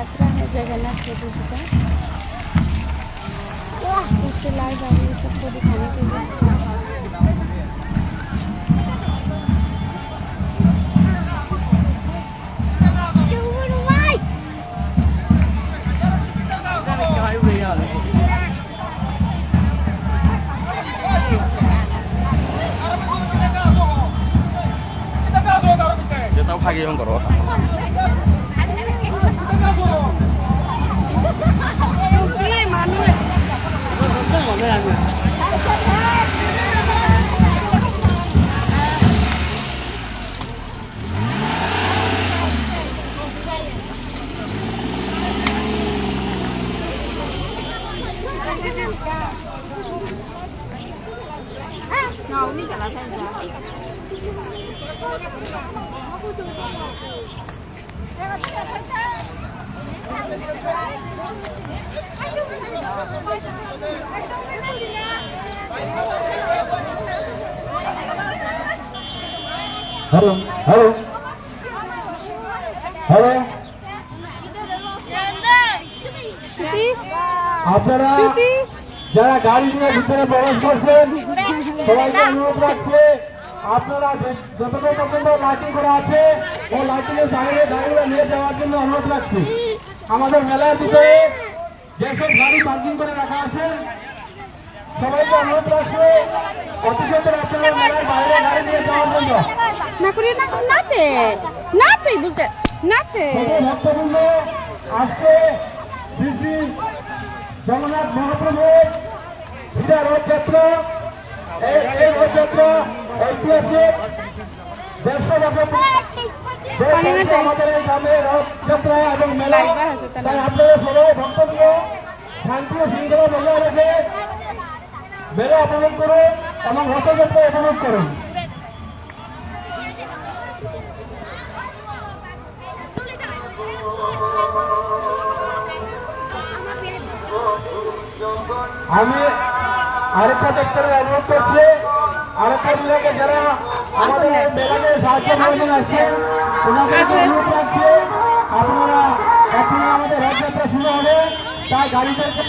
यात्रा है जगन्नाथ प्रभु जी का। उससे लाइव आ रही है सबको दिखाने के लिए। Tahu kaki yang korot. Ngầu như cả là thay giá. Halo, halo, halo. আপনারা যারা গাড়ি নিয়ে ভিতরে প্রবেশ করছেন সবাইকে অনুরোধ রাখছে আপনারা যতক্ষণ পর্যন্ত লাইটিং করা আছে ও লাইটিং এর বাইরে গাড়িগুলো নিয়ে যাওয়ার জন্য অনুরোধ রাখছি। আমাদের মেলার ভিতরে যেসব গাড়ি পার্কিং করে রাখা আছে সবাইকে অনুরোধ রাখছে অতি সত্তর আপনারা মেলার বাইরে গাড়ি নিয়ে যাওয়ার জন্য। না করি না নাতে নাতে বলতে নাতে ভক্তবৃন্দ আজকে শ্রী শ্রী জগন্নাথ মহাপ্রভুর বিদায় রথযাত্রা। এই রথযাত্রা ঐতিহাসিক 150 বছর আমাদের এই গ্রামের রথযাত্রা এবং মেলা। তাই আপনারা সবাই ভক্তবৃন্দ শান্তি ও শৃঙ্খলা বজায় রেখে মেলা উপভোগ করুন এবং রথযাত্রা উপভোগ করুন। আমি আরেকটা দপ্তরের অনুরোধ করছি, আরেকটা বিভাগে যারা আমাদের মেলাকে সাহায্য করার জন্য আসছেন ওনাদের অনুরোধ রাখছে আপনারা এখনই আমাদের রথযাত্রা শুরু হবে তাই গাড়িদেরকে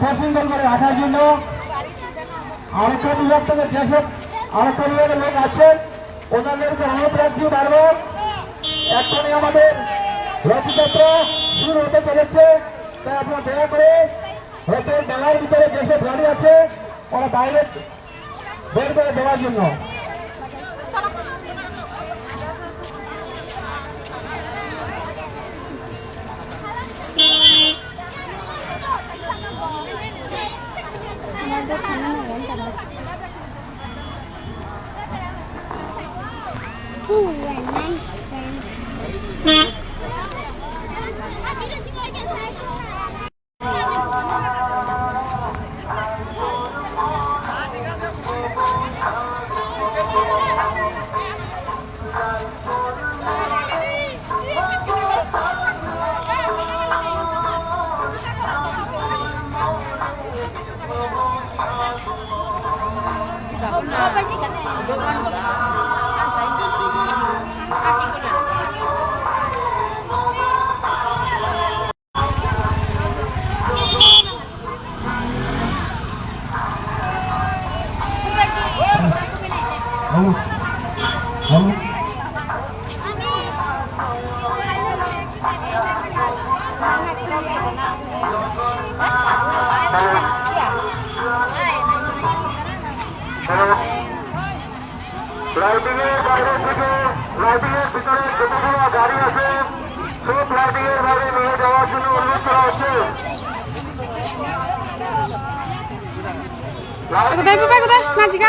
সশৃঙ্খল করে রাখার জন্য। আরেকটা বিভাগ থেকে যেসব আরেকটা বিভাগের লোক আছেন ওনাদেরকে অনুরোধ রাখছি বারবার এখনই আমাদের রথযাত্রা শুরু হতে চলেছে তাই আপনারা দয়া করে রথের মেলার ভিতরে যেসব গাড়ি আছে ওরা বাইরে বের করে দেওয়ার জন্য। লাইটিং এর বাইরে থেকে লাইটিং এর ভিতরে যতগুলো গাড়ি আছে সব লাইটিং এর বাইরে নিয়ে যাওয়ার জন্য অনুরোধ করা হচ্ছে। কোথায় কোথায় কোথায় নাচিকা